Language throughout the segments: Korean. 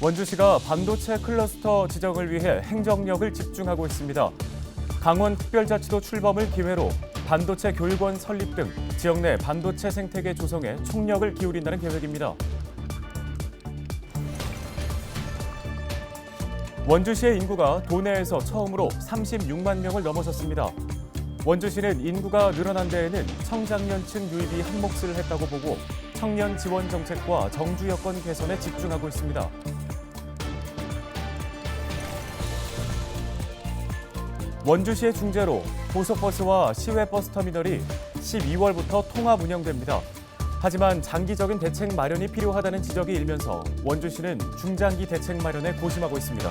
원주시가 반도체 클러스터 지정을 위해 행정력을 집중하고 있습니다. 강원특별자치도 출범을 기회로 반도체 교육원 설립 등 지역 내 반도체 생태계 조성에 총력을 기울인다는 계획입니다. 원주시의 인구가 도내에서 처음으로 36만 명을 넘어섰습니다. 원주시는 인구가 늘어난 데에는 청장년층 유입이 한몫을 했다고 보고 청년 지원 정책과 정주 여건 개선에 집중하고 있습니다. 원주시의 중재로 고속버스와 시외버스 터미널이 12월부터 통합 운영됩니다. 하지만 장기적인 대책 마련이 필요하다는 지적이 일면서 원주시는 중장기 대책 마련에 고심하고 있습니다.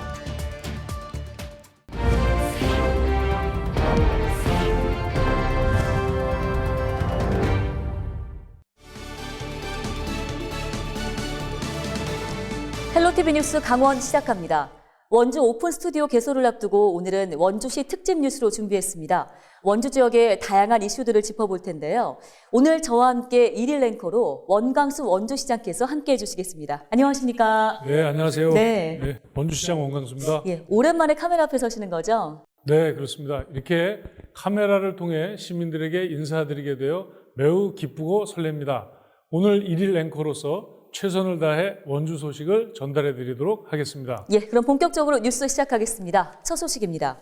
헬로티비 뉴스 강원 시작합니다. 원주 오픈 스튜디오 개소를 앞두고 오늘은 원주시 특집 뉴스로 준비했습니다. 원주 지역의 다양한 이슈들을 짚어볼 텐데요. 오늘 저와 함께 일일 앵커로 원광수 원주시장께서 함께해 주시겠습니다. 안녕하십니까? 네, 안녕하세요. 네. 원주시장 원광수입니다. 예, 오랜만에 카메라 앞에 서시는 거죠? 네, 그렇습니다. 이렇게 카메라를 통해 시민들에게 인사드리게 되어 매우 기쁘고 설렙니다. 오늘 일일 앵커로서 최선을 다해 원주 소식을 전달해 드리도록 하겠습니다. 예, 그럼 본격적으로 뉴스 시작하겠습니다. 첫 소식입니다.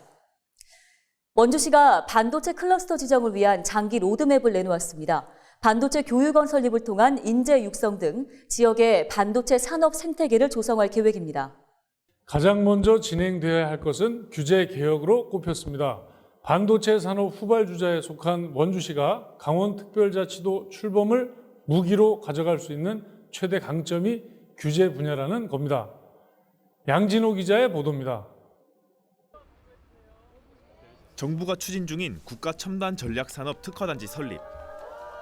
원주시가 반도체 클러스터 지정을 위한 장기 로드맵을 내놓았습니다. 반도체 교육원 설립을 통한 인재 육성 등 지역의 반도체 산업 생태계를 조성할 계획입니다. 가장 먼저 진행되어야 할 것은 규제 개혁으로 꼽혔습니다. 반도체 산업 후발주자에 속한 원주시가 강원특별자치도 출범을 무기로 가져갈 수 있는 최대 강점이 규제 분야라는 겁니다. 양진호 기자의 보도입니다. 정부가 추진 중인 국가첨단전략산업 특화단지 설립.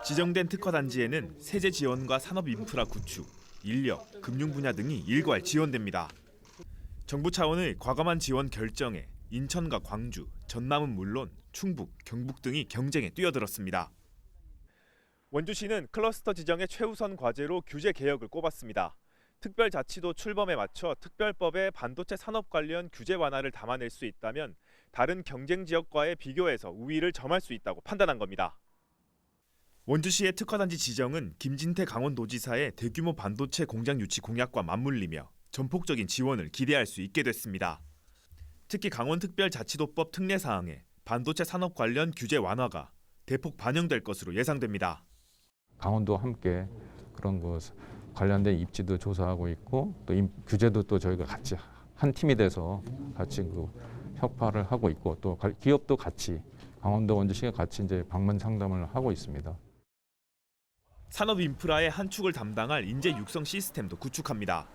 지정된 특화단지에는 세제 지원과 산업 인프라 구축, 인력, 금융 분야 등이 일괄 지원됩니다. 정부 차원의 과감한 지원 결정에 인천과 광주, 전남은 물론 충북, 경북 등이 경쟁에 뛰어들었습니다. 원주시는 클러스터 지정의 최우선 과제로 규제 개혁을 꼽았습니다. 특별자치도 출범에 맞춰 특별법에 반도체 산업 관련 규제 완화를 담아낼 수 있다면 다른 경쟁 지역과의 비교해서 우위를 점할 수 있다고 판단한 겁니다. 원주시의 특화단지 지정은 김진태 강원도지사의 대규모 반도체 공장 유치 공약과 맞물리며 전폭적인 지원을 기대할 수 있게 됐습니다. 특히 강원특별자치도법 특례사항에 반도체 산업 관련 규제 완화가 대폭 반영될 것으로 예상됩니다. 강원도와 함께 그런 관련된 입지도 조사하고 있고 또 규제도 또 저희가 같이 한 팀이 돼서 같이 협파를 하고 있고 또 기업도 같이 강원도 원주시가 같이 이제 방문 상담을 하고 있습니다. 산업 인프라의 한 축을 담당할 인재 육성 시스템도 구축합니다.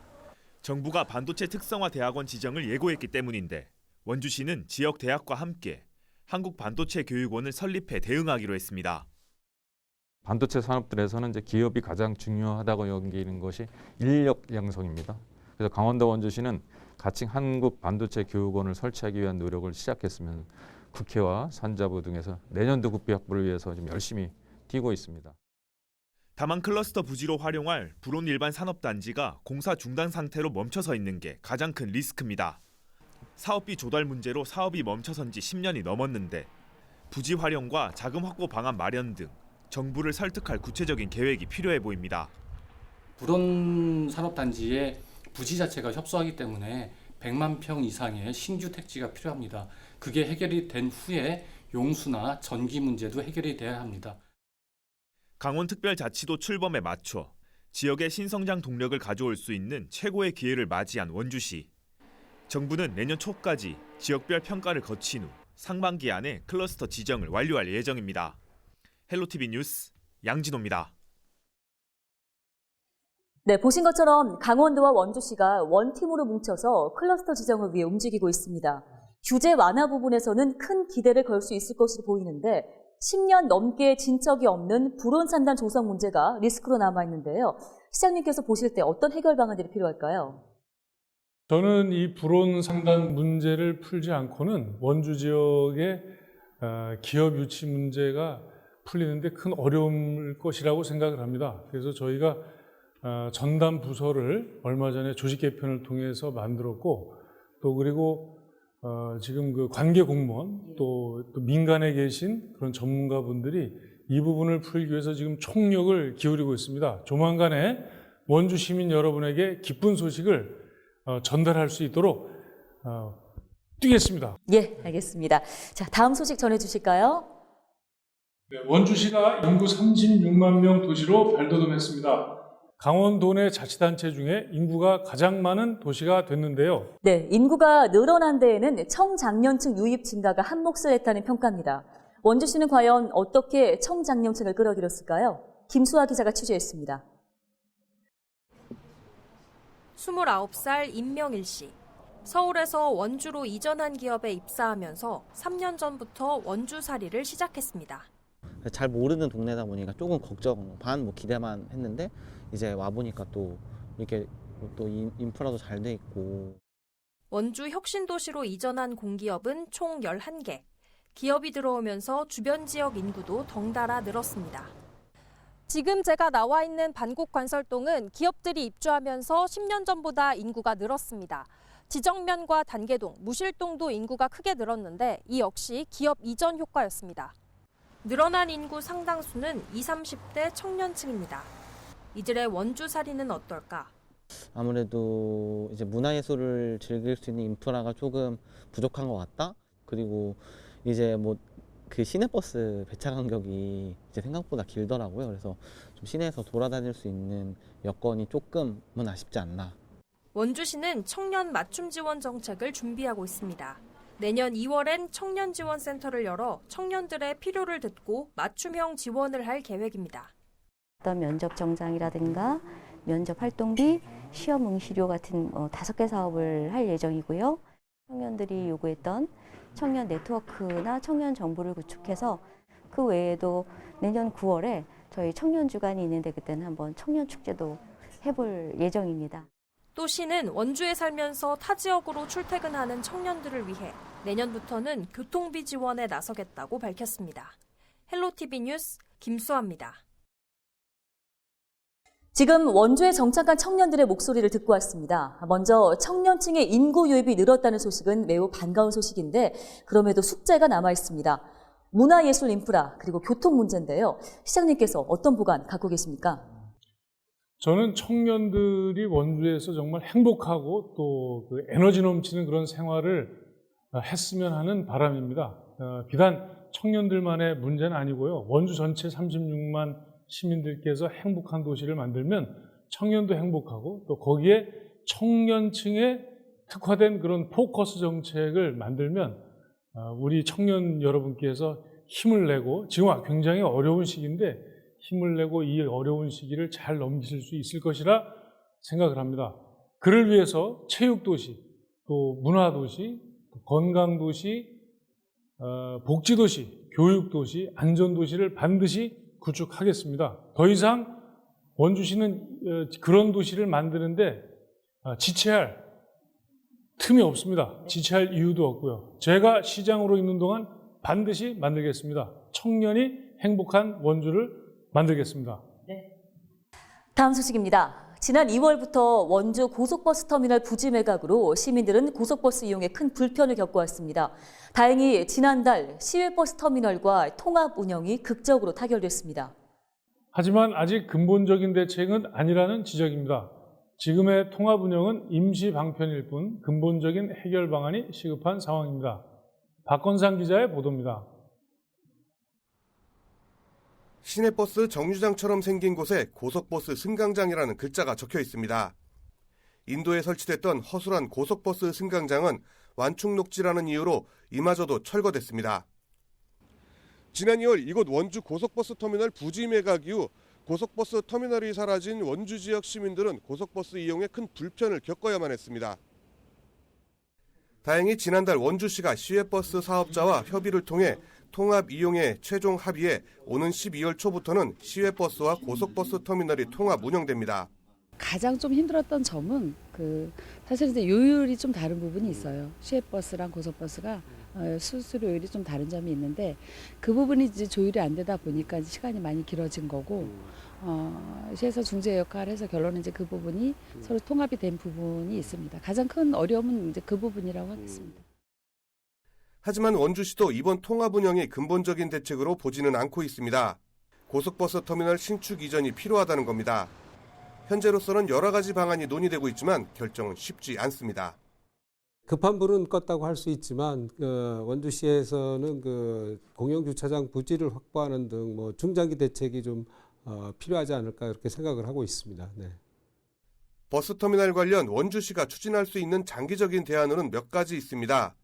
정부가 반도체 특성화 대학원 지정을 예고했기 때문인데 원주시는 지역 대학과 함께 한국 반도체 교육원을 설립해 대응하기로 했습니다. 반도체 산업들에서는 이제 기업이 가장 중요하다고 여기는 것이 인력 양성입니다. 그래서 강원도 원주시는 같이 한국 반도체 교육원을 설치하기 위한 노력을 시작했으면 국회와 산자부 등에서 내년도 국비 확보를 위해서 지금 열심히 뛰고 있습니다. 다만 클러스터 부지로 활용할 불온 일반 산업단지가 공사 중단 상태로 멈춰서 있는 게 가장 큰 리스크입니다. 사업비 조달 문제로 사업이 멈춰선 지 10년이 넘었는데 부지 활용과 자금 확보 방안 마련 등 정부를 설득할 구체적인 계획이 필요해 보입니다. 불온 산업단지의 부지 자체가 협소하기 때문에 100만 평 이상의 신규 택지가 필요합니다. 그게 해결이 된 후에 용수나 전기 문제도 해결이 돼야 합니다. 강원특별자치도 출범에 맞춰 지역의 신성장 동력을 가져올 수 있는 최고의 기회를 맞이한 원주시. 정부는 내년 초까지 지역별 평가를 거친 후 상반기 안에 클러스터 지정을 완료할 예정입니다. 헬로티비 뉴스 양진호입니다. 네, 보신 것처럼 강원도와 원주시가 원팀으로 뭉쳐서 클러스터 지정을 위해 움직이고 있습니다. 규제 완화 부분에서는 큰 기대를 걸 수 있을 것으로 보이는데 10년 넘게 진척이 없는 불온 산단 조성 문제가 리스크로 남아있는데요. 시장님께서 보실 때 어떤 해결 방안들이 필요할까요? 저는 이 불온 상단 문제를 풀지 않고는 원주 지역의 기업 유치 문제가 풀리는데 큰 어려움일 것이라고 생각을 합니다. 그래서 저희가 전담 부서를 얼마 전에 조직 개편을 통해서 만들었고, 또 그리고 지금 그 관계 공무원 또 민간에 계신 그런 전문가분들이 이 부분을 풀기 위해서 지금 총력을 기울이고 있습니다. 조만간에 원주 시민 여러분에게 기쁜 소식을 전달할 수 있도록 뛰겠습니다. 예, 알겠습니다. 자, 다음 소식 전해주실까요? 네, 원주시가 인구 36만 명 도시로 발돋움했습니다. 강원도 내 자치단체 중에 인구가 가장 많은 도시가 됐는데요. 네, 인구가 늘어난 데에는 청장년층 유입 증가가 한몫을 했다는 평가입니다. 원주시는 과연 어떻게 청장년층을 끌어들였을까요? 김수아 기자가 취재했습니다. 29살 임명일 씨. 서울에서 원주로 이전한 기업에 입사하면서 3년 전부터 원주살이를 시작했습니다. 잘 모르는 동네다 보니까 조금 걱정 반 기대만 했는데 이제 와 보니까 또 이렇게 또 인프라도 잘 돼 있고. 원주 혁신도시로 이전한 공기업은 총 11개. 기업이 들어오면서 주변 지역 인구도 덩달아 늘었습니다. 지금 제가 나와 있는 반곡관설동은 기업들이 입주하면서 10년 전보다 인구가 늘었습니다. 지정면과 단계동, 무실동도 인구가 크게 늘었는데 이 역시 기업 이전 효과였습니다. 늘어난 인구 상당수는 20, 30대 청년층입니다. 이들의 원주살이는 어떨까? 아무래도 이제 문화예술을 즐길 수 있는 인프라가 조금 부족한 것 같다. 그리고 이제 그 시내버스 배차 간격이 이제 생각보다 길더라고요. 그래서 좀 시내에서 돌아다닐 수 있는 여건이 조금은 아쉽지 않나. 원주시는 청년 맞춤 지원 정책을 준비하고 있습니다. 내년 2월엔 청년지원센터를 열어 청년들의 필요를 듣고 맞춤형 지원을 할 계획입니다. 어떤 면접 정장이라든가 면접 활동비, 시험 응시료 같은 5개 사업을 할 예정이고요. 청년들이 요구했던 청년 네트워크나 청년 정보를 구축해서 그 외에도 내년 9월에 저희 청년 주간이 있는데 그때는 한번 청년 축제도 해볼 예정입니다. 또 시는 원주에 살면서 타 지역으로 출퇴근하는 청년들을 위해 내년부터는 교통비 지원에 나서겠다고 밝혔습니다. 헬로티비 뉴스 김수아입니다. 지금 원주에 정착한 청년들의 목소리를 듣고 왔습니다. 먼저 청년층의 인구 유입이 늘었다는 소식은 매우 반가운 소식인데 그럼에도 숙제가 남아 있습니다. 문화예술 인프라 그리고 교통 문제인데요. 시장님께서 어떤 보관 갖고 계십니까? 저는 청년들이 원주에서 정말 행복하고 또 그 에너지 넘치는 그런 생활을 했으면 하는 바람입니다. 비단 청년들만의 문제는 아니고요. 원주 전체 36만 시민들께서 행복한 도시를 만들면 청년도 행복하고 또 거기에 청년층에 특화된 그런 포커스 정책을 만들면 우리 청년 여러분께서 힘을 내고 지금 굉장히 어려운 시기인데 힘을 내고 이 어려운 시기를 잘 넘기실 수 있을 것이라 생각을 합니다. 그를 위해서 체육도시, 또 문화도시, 건강도시, 복지도시, 교육도시, 안전도시를 반드시 구축하겠습니다. 더 이상 원주시는 그런 도시를 만드는데 지체할 틈이 없습니다. 지체할 이유도 없고요. 제가 시장으로 있는 동안 반드시 만들겠습니다. 청년이 행복한 원주를 만들겠습니다. 다음 소식입니다. 지난 2월부터 원주 고속버스 터미널 부지 매각으로 시민들은 고속버스 이용에 큰 불편을 겪어왔습니다. 다행히 지난달 시외버스 터미널과 통합 운영이 극적으로 타결됐습니다. 하지만 아직 근본적인 대책은 아니라는 지적입니다. 지금의 통합 운영은 임시 방편일 뿐 근본적인 해결 방안이 시급한 상황입니다. 박건상 기자의 보도입니다. 시내버스 정류장처럼 생긴 곳에 고속버스 승강장이라는 글자가 적혀 있습니다. 인도에 설치됐던 허술한 고속버스 승강장은 완충 녹지라는 이유로 이마저도 철거됐습니다. 지난 2월 이곳 원주 고속버스 터미널 부지 매각 이후 고속버스 터미널이 사라진 원주 지역 시민들은 고속버스 이용에 큰 불편을 겪어야만 했습니다. 다행히 지난달 원주시가 시외버스 사업자와 협의를 통해 통합 이용에 최종 합의해 오는 12월 초부터는 시외버스와 고속버스 터미널이 통합 운영됩니다. 가장 좀 힘들었던 점은 사실 이제 요율이 좀 다른 부분이 있어요. 시외버스랑 고속버스가 수수료율이 좀 다른 점이 있는데 그 부분이 이제 조율이 안 되다 보니까 시간이 많이 길어진 거고 시에서 중재 역할을 해서 결론은 이제 그 부분이 서로 통합이 된 부분이 있습니다. 가장 큰 어려움은 이제 그 부분이라고 하겠습니다. 하지만 원주시도 이번 통합 운영이 근본적인 대책으로 보지는 않고 있습니다. 고속버스 터미널 신축 이전이 필요하다는 겁니다. 현재로서는 여러 가지 방안이 논의되고 있지만 결정은 쉽지 않습니다. 급한 불은 껐다고 할 수 있지만 원주시에서는 공영주차장 부지를 확보하는 등 뭐 중장기 대책이 좀 필요하지 않을까 이렇게 생각을 하고 있습니다. 네. 버스터미널 관련 원주시가 추진할 수 있는 장기적인 대안으로는 몇 가지 있습니다.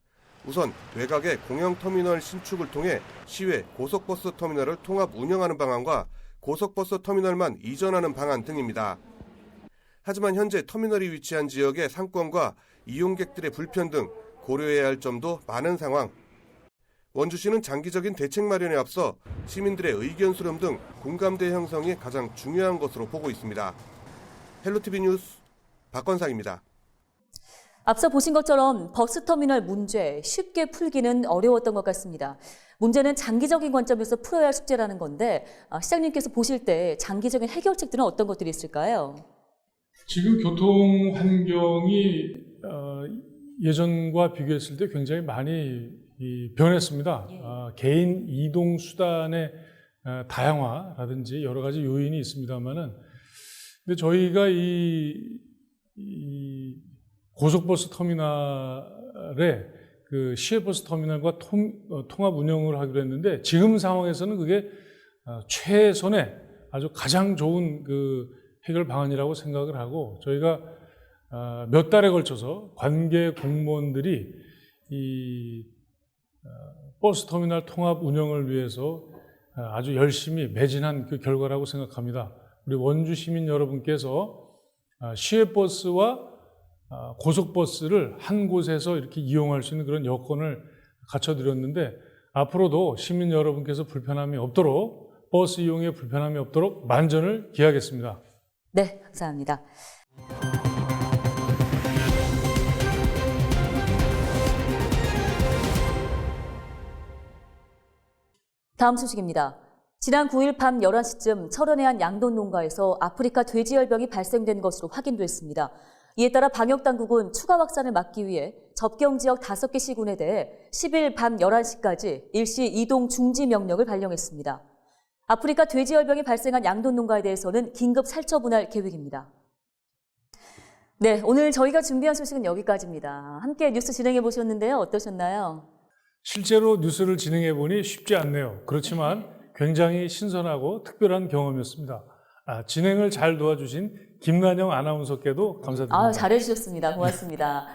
우선 외곽의 공영터미널 신축을 통해 시외 고속버스 터미널을 통합 운영하는 방안과 고속버스 터미널만 이전하는 방안 등입니다. 하지만 현재 터미널이 위치한 지역의 상권과 이용객들의 불편 등 고려해야 할 점도 많은 상황. 원주시는 장기적인 대책 마련에 앞서 시민들의 의견 수렴 등 공감대 형성이 가장 중요한 것으로 보고 있습니다. 헬로티비 뉴스 박건상입니다. 앞서 보신 것처럼 버스터미널 문제 쉽게 풀기는 어려웠던 것 같습니다. 문제는 장기적인 관점에서 풀어야 할 숙제라는 건데 시장님께서 보실 때 장기적인 해결책들은 어떤 것들이 있을까요? 지금 교통 환경이 예전과 비교했을 때 굉장히 많이 변했습니다. 개인 이동 수단의 다양화라든지 여러 가지 요인이 있습니다만은, 근데 저희가 이 고속버스 터미널에 그 시외버스 터미널과 통합 운영을 하기로 했는데, 지금 상황에서는 그게 최선의 아주 가장 좋은 그 해결 방안이라고 생각을 하고, 저희가 몇 달에 걸쳐서 관계 공무원들이 이 버스 터미널 통합 운영을 위해서 아주 열심히 매진한 그 결과라고 생각합니다. 우리 원주 시민 여러분께서 시외버스와 고속버스를 한 곳에서 이렇게 이용할 수 있는 그런 여건을 갖춰드렸는데, 앞으로도 시민 여러분께서 불편함이 없도록, 버스 이용에 불편함이 없도록 만전을 기하겠습니다. 네, 감사합니다. 다음 소식입니다. 지난 9일 밤 11시쯤 철원의 한 양돈 농가에서 아프리카 돼지열병이 발생된 것으로 확인됐습니다. 이에 따라 방역당국은 추가 확산을 막기 위해 접경 지역 5개 시군에 대해 10일 밤 11시까지 일시 이동 중지 명령을 발령했습니다. 아프리카 돼지열병이 발생한 양돈 농가에 대해서는 긴급 살처분할 계획입니다. 네, 오늘 저희가 준비한 소식은 여기까지입니다. 함께 뉴스 진행해 보셨는데요. 어떠셨나요? 실제로 뉴스를 진행해 보니 쉽지 않네요. 그렇지만 굉장히 신선하고 특별한 경험이었습니다. 진행을 잘 도와주신 김난영 아나운서께도 감사드립니다. 잘해주셨습니다. 고맙습니다.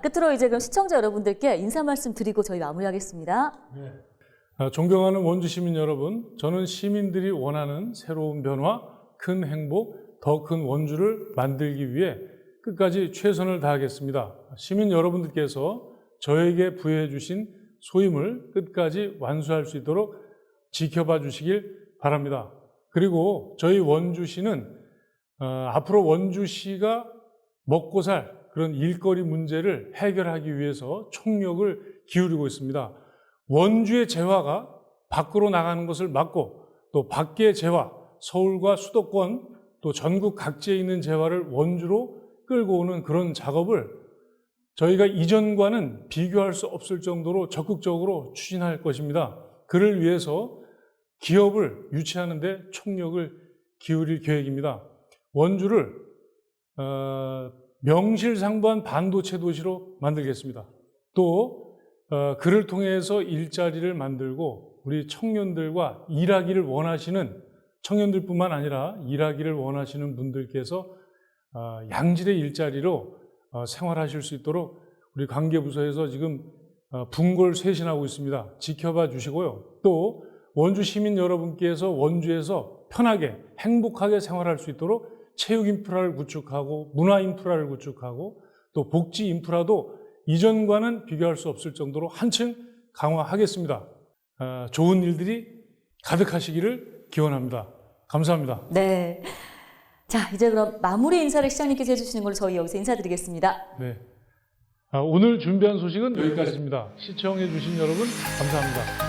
끝으로 이제 그럼 시청자 여러분들께 인사 말씀 드리고 저희 마무리하겠습니다. 네. 존경하는 원주 시민 여러분, 저는 시민들이 원하는 새로운 변화, 큰 행복, 더 큰 원주를 만들기 위해 끝까지 최선을 다하겠습니다. 시민 여러분들께서 저에게 부여해 주신 소임을 끝까지 완수할 수 있도록 지켜봐 주시길 바랍니다. 그리고 저희 원주시는 앞으로 원주시가 먹고 살 그런 일거리 문제를 해결하기 위해서 총력을 기울이고 있습니다. 원주의 재화가 밖으로 나가는 것을 막고, 또 밖의 재화, 서울과 수도권 또 전국 각지에 있는 재화를 원주로 끌고 오는 그런 작업을 저희가 이전과는 비교할 수 없을 정도로 적극적으로 추진할 것입니다. 그를 위해서 기업을 유치하는 데 총력을 기울일 계획입니다. 원주를 명실상부한 반도체 도시로 만들겠습니다. 또 그를 통해서 일자리를 만들고 우리 청년들과 일하기를 원하시는 청년들뿐만 아니라 일하기를 원하시는 분들께서 양질의 일자리로 생활하실 수 있도록 우리 관계부서에서 지금 분골쇄신하고 있습니다. 지켜봐 주시고요. 또 원주 시민 여러분께서 원주에서 편하게 행복하게 생활할 수 있도록 체육 인프라를 구축하고 문화 인프라를 구축하고 또 복지 인프라도 이전과는 비교할 수 없을 정도로 한층 강화하겠습니다. 좋은 일들이 가득하시기를 기원합니다. 감사합니다. 네. 자, 이제 그럼 마무리 인사를 시장님께서 해주시는 걸로 저희 여기서 인사드리겠습니다. 네. 오늘 준비한 소식은 여기까지입니다. 시청해 주신 여러분 감사합니다.